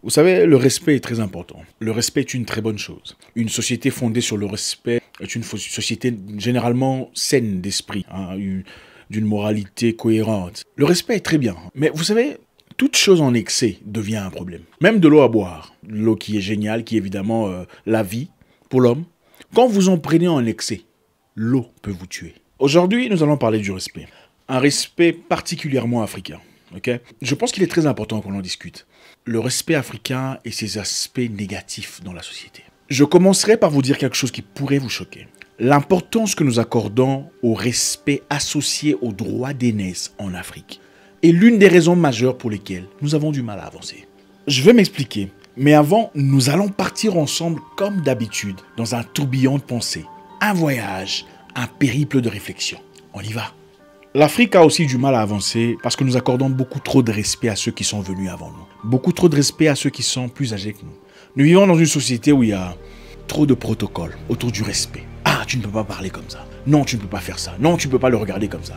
Vous savez, le respect est très important. Le respect est une très bonne chose. Une société fondée sur le respect est une société généralement saine d'esprit, hein, d'une moralité cohérente. Le respect est très bien. Mais vous savez, toute chose en excès devient un problème. Même de l'eau à boire. L'eau qui est géniale, qui est évidemment la vie pour l'homme. Quand vous en prenez en excès, l'eau peut vous tuer. Aujourd'hui, nous allons parler du respect. Un respect particulièrement africain. Okay? Je pense qu'il est très important qu'on en discute. Le respect africain et ses aspects négatifs dans la société. Je commencerai par vous dire quelque chose qui pourrait vous choquer. L'importance que nous accordons au respect associé aux droits d'aînesse en Afrique est l'une des raisons majeures pour lesquelles nous avons du mal à avancer. Je vais m'expliquer, mais avant, nous allons partir ensemble comme d'habitude dans un tourbillon de pensées, un voyage, un périple de réflexion. On y va. L'Afrique a aussi du mal à avancer parce que nous accordons beaucoup trop de respect à ceux qui sont venus avant nous. Beaucoup trop de respect à ceux qui sont plus âgés que nous. Nous vivons dans une société où il y a trop de protocoles autour du respect. Ah, tu ne peux pas parler comme ça. Non, tu ne peux pas faire ça. Non, tu ne peux pas le regarder comme ça.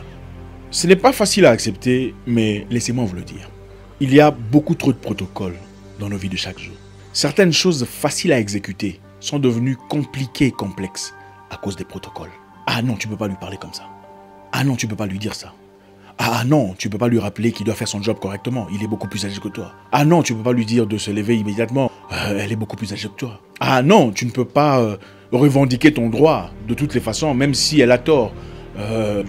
Ce n'est pas facile à accepter, mais laissez-moi vous le dire. Il y a beaucoup trop de protocoles dans nos vies de chaque jour. Certaines choses faciles à exécuter sont devenues compliquées et complexes à cause des protocoles. Ah non, tu ne peux pas lui parler comme ça. Ah non, tu ne peux pas lui dire ça. Ah non, tu ne peux pas lui rappeler qu'il doit faire son job correctement. Il est beaucoup plus âgé que toi. Ah non, tu ne peux pas lui dire de se lever immédiatement. Elle est beaucoup plus âgée que toi. Ah non, tu ne peux pas revendiquer ton droit de toutes les façons, même si elle a tort.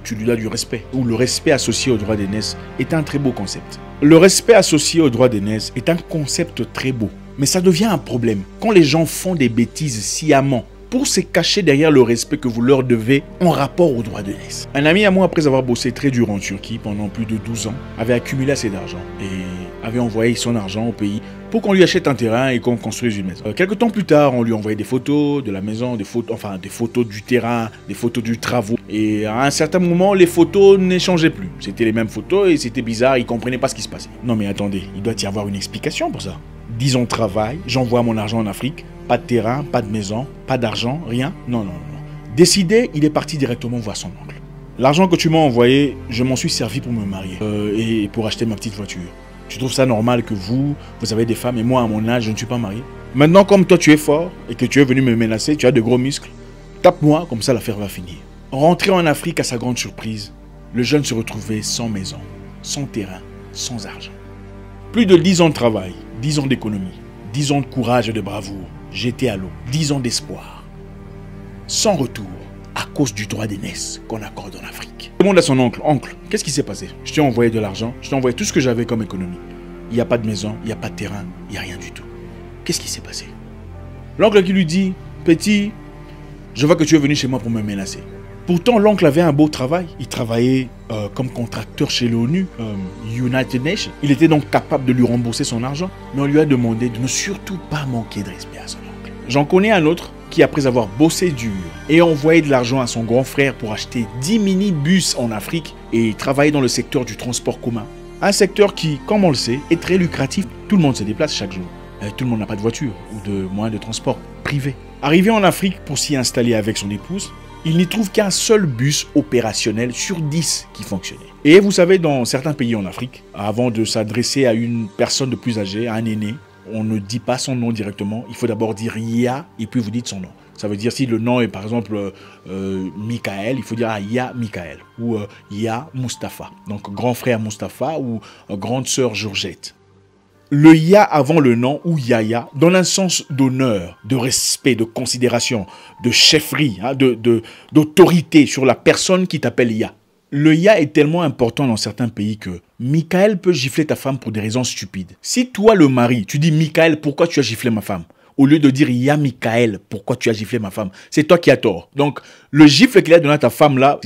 Tu lui as du respect. Ou le respect associé au droit d'aînesse est un très beau concept. Le respect associé au droit d'aînesse est un concept très beau. Mais ça devient un problème quand les gens font des bêtises sciemment pour se cacher derrière le respect que vous leur devez en rapport au droit d'aînesse. Un ami à moi, après avoir bossé très dur en Turquie pendant plus de 12 ans, avait accumulé assez d'argent et avait envoyé son argent au pays pour qu'on lui achète un terrain et qu'on construise une maison. Quelques temps plus tard, on lui envoyait des photos de la maison, des photos du terrain, des photos du travaux. Et à un certain moment, les photos n'échangeaient plus. C'était les mêmes photos et c'était bizarre, il ne comprenait pas ce qui se passait. Non mais attendez, il doit y avoir une explication pour ça. Disons travail, j'envoie mon argent en Afrique, pas de terrain, pas de maison, pas d'argent, rien. Non. Décidé, il est parti directement voir son oncle. L'argent que tu m'as envoyé, je m'en suis servi pour me marier et pour acheter ma petite voiture. Tu trouves ça normal que vous avez des femmes et moi à mon âge, je ne suis pas marié? Maintenant, comme toi tu es fort et que tu es venu me menacer, tu as de gros muscles, tape-moi, comme ça l'affaire va finir. Rentré en Afrique, à sa grande surprise, le jeune se retrouvait sans maison, sans terrain, sans argent. Plus de 10 ans de travail, 10 ans d'économie, 10 ans de courage et de bravoure, jeté à l'eau, 10 ans d'espoir. Sans retour, à cause du droit d'aînesse qu'on accorde en Afrique. Il demande à son oncle, oncle, qu'est-ce qui s'est passé? Je t'ai envoyé de l'argent, je t'ai envoyé tout ce que j'avais comme économie. Il n'y a pas de maison, il n'y a pas de terrain, il n'y a rien du tout. Qu'est-ce qui s'est passé? L'oncle qui lui dit, petit, je vois que tu es venu chez moi pour me menacer. Pourtant, l'oncle avait un beau travail. Il travaillait comme contracteur chez l'ONU, United Nations. Il était donc capable de lui rembourser son argent. Mais on lui a demandé de ne surtout pas manquer de respect à son oncle. J'en connais un autre qui, après avoir bossé dur et envoyé de l'argent à son grand frère pour acheter 10 minibus en Afrique et travailler dans le secteur du transport commun. Un secteur qui, comme on le sait, est très lucratif. Tout le monde se déplace chaque jour. Tout le monde n'a pas de voiture ou de moyen de transport privé. Arrivé en Afrique pour s'y installer avec son épouse, il n'y trouve qu'un seul bus opérationnel sur 10 qui fonctionnait. Et vous savez, dans certains pays en Afrique, avant de s'adresser à une personne de plus âgée, à un aîné, on ne dit pas son nom directement. Il faut d'abord dire Ya et puis vous dites son nom. Ça veut dire si le nom est par exemple Michael, il faut dire Ya Michael ou Ya Mustapha. Donc grand frère Mustapha ou grande sœur Georgette. Le ya avant le nom ou yaya donne un sens d'honneur, de respect, de considération, de chefferie, d'autorité sur la personne qui t'appelle ya. Le ya est tellement important dans certains pays que Michael peut gifler ta femme pour des raisons stupides. Si toi le mari, tu dis Michael, pourquoi tu as giflé ma femme? Au lieu de dire ya Michael, pourquoi tu as giflé ma femme? C'est toi qui as tort. Donc le gifle qu'il a donné à ta femme là,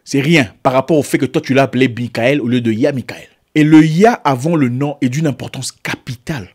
c'est rien par rapport au fait que toi tu l'as appelé Michael au lieu de ya Michael. Et le ya avant le nom est d'une importance capitale.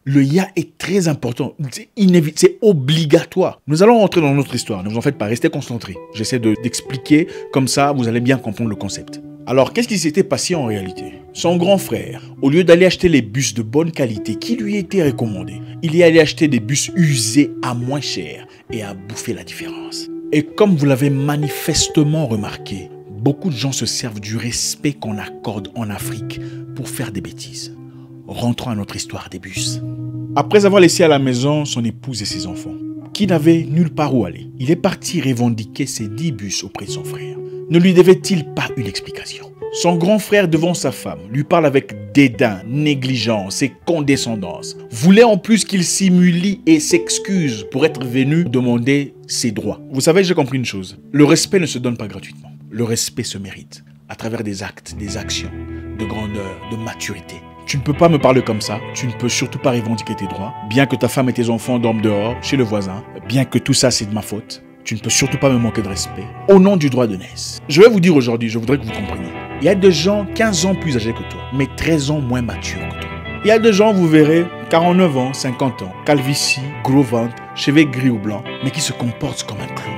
Le ya est très important, c'est obligatoire. Nous allons rentrer dans notre histoire, ne vous en faites pas, restez concentrés. J'essaie d'expliquer, comme ça vous allez bien comprendre le concept. Alors qu'est-ce qui s'était passé en réalité? Son grand frère, au lieu d'aller acheter les bus de bonne qualité qui lui étaient recommandés, il y allait acheter des bus usés à moins cher et a bouffé la différence. Et comme vous l'avez manifestement remarqué, beaucoup de gens se servent du respect qu'on accorde en Afrique pour faire des bêtises. rentrons à notre histoire des bus. Après avoir laissé à la maison son épouse et ses enfants, qui n'avait nulle part où aller, il est parti revendiquer ses 10 bus auprès de son frère. Ne lui devait-il pas une explication? Son grand frère devant sa femme lui parle avec dédain, négligence et condescendance. Voulait en plus qu'il s'humilie et s'excuse pour être venu demander ses droits. Vous savez, j'ai compris une chose. Le respect ne se donne pas gratuitement. Le respect se mérite à travers des actes, des actions, de grandeur, de maturité. Tu ne peux pas me parler comme ça, tu ne peux surtout pas revendiquer tes droits, bien que ta femme et tes enfants dorment dehors, chez le voisin, bien que tout ça c'est de ma faute. Tu ne peux surtout pas me manquer de respect, au nom du droit de naissance. Je vais vous dire aujourd'hui, je voudrais que vous compreniez. Il y a des gens 15 ans plus âgés que toi, mais 13 ans moins matures que toi. Il y a des gens, vous verrez, 49 ans, 50 ans, calvitie, gros ventre, cheveux gris ou blancs, mais qui se comportent comme un clown.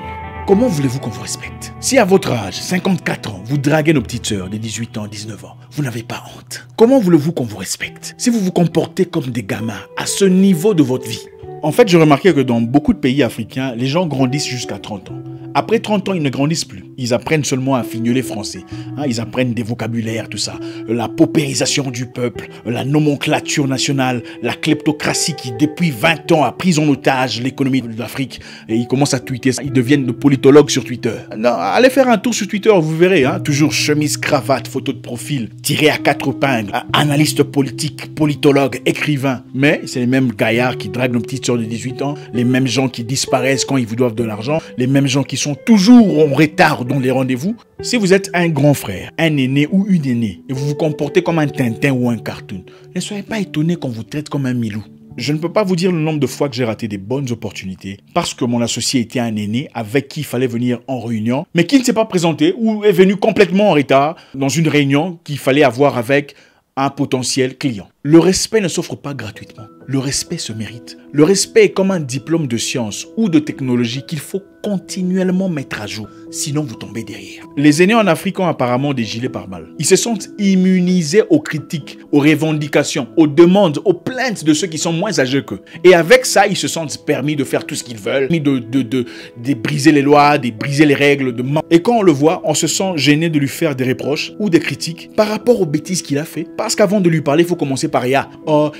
Comment voulez-vous qu'on vous respecte? Si à votre âge, 54 ans, vous draguez nos petites sœurs de 18 ans, 19 ans, vous n'avez pas honte. Comment voulez-vous qu'on vous respecte si vous vous comportez comme des gamins à ce niveau de votre vie? En fait, j'ai remarqué que dans beaucoup de pays africains, les gens grandissent jusqu'à 30 ans. Après 30 ans, ils ne grandissent plus. Ils apprennent seulement à fignoler français. Ils apprennent des vocabulaires, tout ça. La paupérisation du peuple, la nomenclature nationale, la kleptocratie qui, depuis 20 ans, a pris en otage l'économie de l'Afrique. Et ils commencent à tweeter ça. Ils deviennent de politologues sur Twitter. Non, allez faire un tour sur Twitter, vous verrez. Toujours chemise, cravate, photo de profil, tiré à 4 épingles, analyste politique, politologue, écrivain. Mais c'est les mêmes gaillards qui draguent nos petites sœurs de 18 ans, les mêmes gens qui disparaissent quand ils vous doivent de l'argent, les mêmes gens qui sont toujours en retard dans les rendez-vous. Si vous êtes un grand frère, un aîné ou une aînée, et vous vous comportez comme un Tintin ou un cartoon, ne soyez pas étonné qu'on vous traite comme un Milou. Je ne peux pas vous dire le nombre de fois que j'ai raté des bonnes opportunités parce que mon associé était un aîné avec qui il fallait venir en réunion, mais qui ne s'est pas présenté ou est venu complètement en retard dans une réunion qu'il fallait avoir avec un potentiel client. Le respect ne s'offre pas gratuitement. Le respect se mérite. Le respect est comme un diplôme de science ou de technologie qu'il faut continuellement mettre à jour. Sinon, vous tombez derrière. Les aînés en Afrique ont apparemment des gilets pare-balles. Ils se sentent immunisés aux critiques, aux revendications, aux demandes, aux plaintes de ceux qui sont moins âgés qu'eux. Et avec ça, ils se sentent permis de faire tout ce qu'ils veulent, de briser les lois, de briser les règles. Et quand on le voit, on se sent gêné de lui faire des reproches ou des critiques par rapport aux bêtises qu'il a fait. Parce qu'avant de lui parler, il faut commencer par Ya. Oh,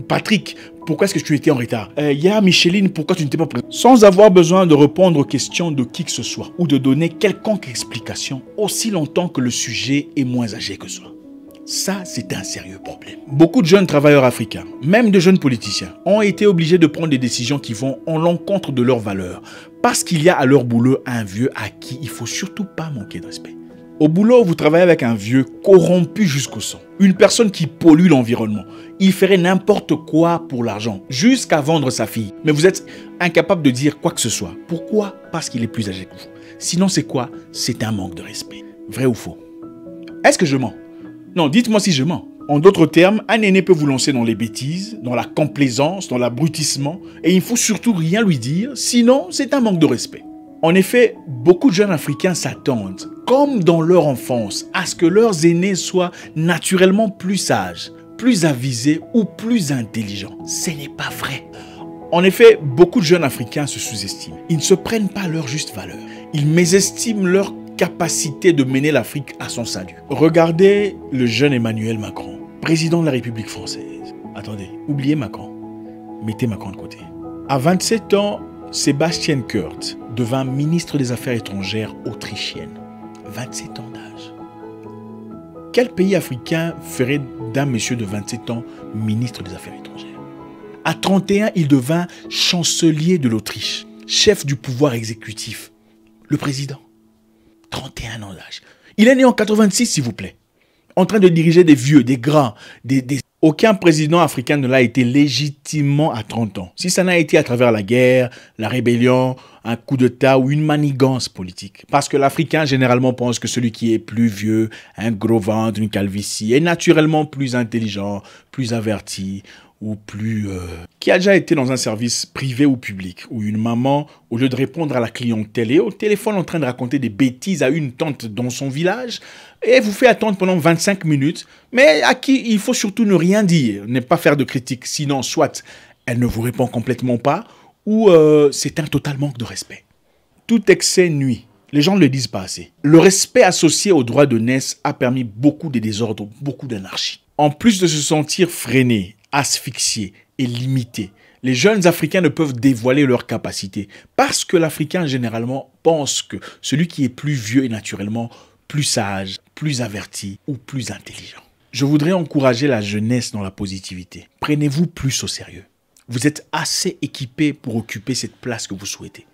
Patrick, pourquoi est-ce que tu étais en retard? Micheline, pourquoi tu n'étais pas présent? Sans avoir besoin de répondre aux questions de qui que ce soit ou de donner quelconque explication aussi longtemps que le sujet est moins âgé que soi. Ça, c'est un sérieux problème. Beaucoup de jeunes travailleurs africains, même de jeunes politiciens, ont été obligés de prendre des décisions qui vont en l'encontre de leurs valeurs parce qu'il y a à leur boulot un vieux à qui il ne faut surtout pas manquer de respect. Au boulot, vous travaillez avec un vieux corrompu jusqu'au sang. Une personne qui pollue l'environnement. Il ferait n'importe quoi pour l'argent, jusqu'à vendre sa fille. Mais vous êtes incapable de dire quoi que ce soit. Pourquoi? Parce qu'il est plus âgé que vous. Sinon, c'est quoi? C'est un manque de respect. Vrai ou faux? Est-ce que je mens? Non, dites-moi si je mens. En d'autres termes, un aîné peut vous lancer dans les bêtises, dans la complaisance, dans l'abrutissement, et il ne faut surtout rien lui dire, sinon c'est un manque de respect. En effet, beaucoup de jeunes Africains s'attendent, comme dans leur enfance, à ce que leurs aînés soient naturellement plus sages, plus avisés ou plus intelligents. Ce n'est pas vrai. En effet, beaucoup de jeunes Africains se sous-estiment. Ils ne se prennent pas leur juste valeur. Ils mésestiment leur capacité de mener l'Afrique à son salut. Regardez le jeune Emmanuel Macron, président de la République française. Attendez, oubliez Macron. Mettez Macron de côté. À 27 ans, Sébastien Kurz devint ministre des Affaires étrangères autrichienne. 27 ans d'âge. Quel pays africain ferait d'un monsieur de 27 ans ministre des Affaires étrangères? À 31, il devint chancelier de l'Autriche, chef du pouvoir exécutif, le président. 31 ans d'âge. Il est né en 86, s'il vous plaît. En train de diriger des vieux, des grands, Aucun président africain ne l'a été légitimement à 30 ans. Si ça n'a été à travers la guerre, la rébellion, un coup d'État ou une manigance politique. Parce que l'Africain généralement pense que celui qui est plus vieux, un gros ventre, une calvitie, est naturellement plus intelligent, plus averti ou plus... qui a déjà été dans un service privé ou public, où une maman, au lieu de répondre à la clientèle, est au téléphone en train de raconter des bêtises à une tante dans son village, et vous fait attendre pendant 25 minutes, mais à qui il faut surtout ne rien dire, ne pas faire de critique, sinon soit elle ne vous répond complètement pas, ou c'est un total manque de respect. Tout excès nuit. Les gens ne le disent pas assez. Le respect associé au droit de naissance a permis beaucoup de désordres, beaucoup d'anarchie. En plus de se sentir freinés, asphyxiés et limités, les jeunes Africains ne peuvent dévoiler leurs capacités parce que l'Africain généralement pense que celui qui est plus vieux est naturellement plus sage, plus averti ou plus intelligent. Je voudrais encourager la jeunesse dans la positivité. Prenez-vous plus au sérieux. Vous êtes assez équipés pour occuper cette place que vous souhaitez.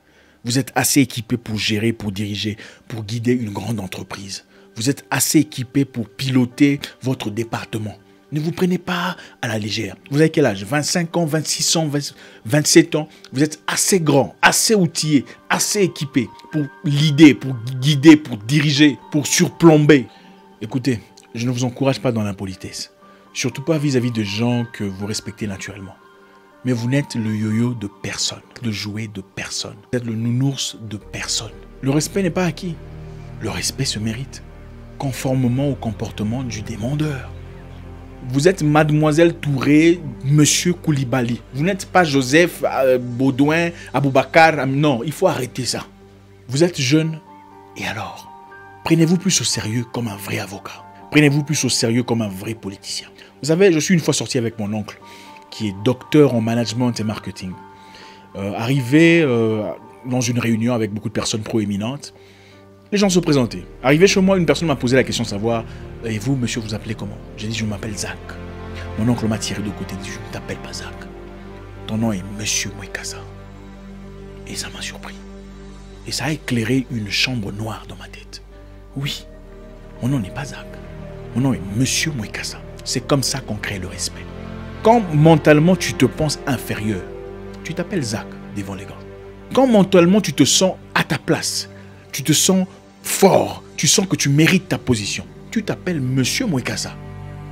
Vous êtes assez équipés pour gérer, pour diriger, pour guider une grande entreprise. Vous êtes assez équipés pour piloter votre département. Ne vous prenez pas à la légère. Vous avez quel âge? 25 ans, 26 ans, 27 ans. Vous êtes assez grand, assez outillé, assez équipé pour l'idée, pour guider, pour diriger, pour surplomber. Écoutez, je ne vous encourage pas dans l'impolitesse. Surtout pas vis-à-vis de gens que vous respectez naturellement. Mais vous n'êtes le yo-yo de personne, le jouet de personne. Vous êtes le nounours de personne. Le respect n'est pas acquis. Le respect se mérite, conformément au comportement du demandeur. Vous êtes Mademoiselle Touré, Monsieur Koulibaly. Vous n'êtes pas Joseph Baudouin, Aboubakar. Non, il faut arrêter ça. Vous êtes jeune, et alors? Prenez-vous plus au sérieux comme un vrai avocat. Prenez-vous plus au sérieux comme un vrai politicien. Vous savez, je suis une fois sorti avec mon oncle, qui est docteur en management et marketing. Arrivé dans une réunion avec beaucoup de personnes proéminentes, les gens se présentaient. Arrivé chez moi, une personne m'a posé la question de savoir « Et vous, monsieur, vous appelez comment ?» J'ai dit « Je m'appelle Zach. » Mon oncle m'a tiré de côté et dit « Je ne t'appelle pas Zach. Ton nom est Monsieur Mwekasa. » Et ça m'a surpris. Et ça a éclairé une chambre noire dans ma tête. Oui, mon nom n'est pas Zach. Mon nom est Monsieur Mwekasa. C'est comme ça qu'on crée le respect. Quand mentalement tu te penses inférieur, tu t'appelles Zach devant les grands. Quand mentalement tu te sens à ta place, tu te sens fort, tu sens que tu mérites ta position, tu t'appelles Monsieur Mwekasa.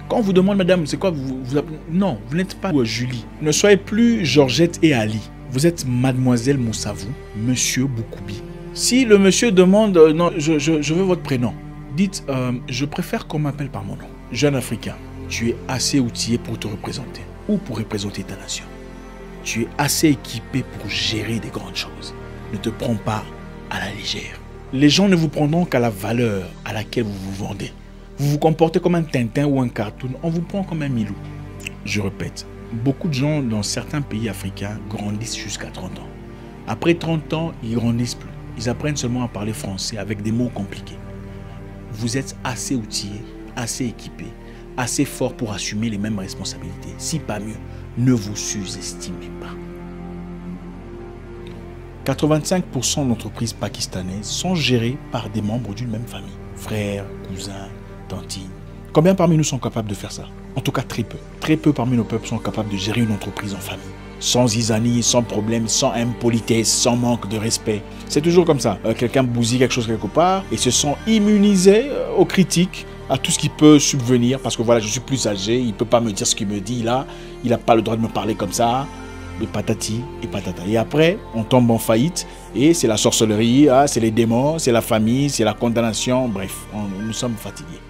Quand on vous demande, madame, c'est quoi vous appelez... Non, vous n'êtes pas Julie. Ne soyez plus Georgette et Ali. Vous êtes Mademoiselle Moussavou, Monsieur Boukoubi. Si le monsieur demande, non, je veux votre prénom, dites, je préfère qu'on m'appelle par mon nom. Jeune Africain, tu es assez outillé pour te représenter ou pour représenter ta nation. Tu es assez équipé pour gérer des grandes choses. Ne te prends pas à la légère. Les gens ne vous prendront qu'à la valeur à laquelle vous vous vendez. Vous vous comportez comme un Tintin ou un cartoon, on vous prend comme un Milou. Je répète, beaucoup de gens dans certains pays africains grandissent jusqu'à 30 ans. Après 30 ans, ils grandissent plus. Ils apprennent seulement à parler français avec des mots compliqués. Vous êtes assez outillé, assez équipé, assez fort pour assumer les mêmes responsabilités. Si pas mieux, ne vous sous-estimez pas. 85% d'entreprises pakistanaises sont gérées par des membres d'une même famille. Frères, cousins, tantines. Combien parmi nous sont capables de faire ça? En tout cas, très peu. Très peu parmi nos peuples sont capables de gérer une entreprise en famille. Sans zizanie, sans problème, sans impolitesse, sans manque de respect. C'est toujours comme ça. Quelqu'un bousille quelque chose quelque part et se sent immunisé aux critiques, à tout ce qui peut subvenir. Parce que voilà, je suis plus âgé, il ne peut pas me dire ce qu'il me dit là. Il n'a pas le droit de me parler comme ça. Et patati et patata. Et après, on tombe en faillite et c'est la sorcellerie, c'est les démons, c'est la famille, c'est la condamnation. Bref, nous sommes fatigués.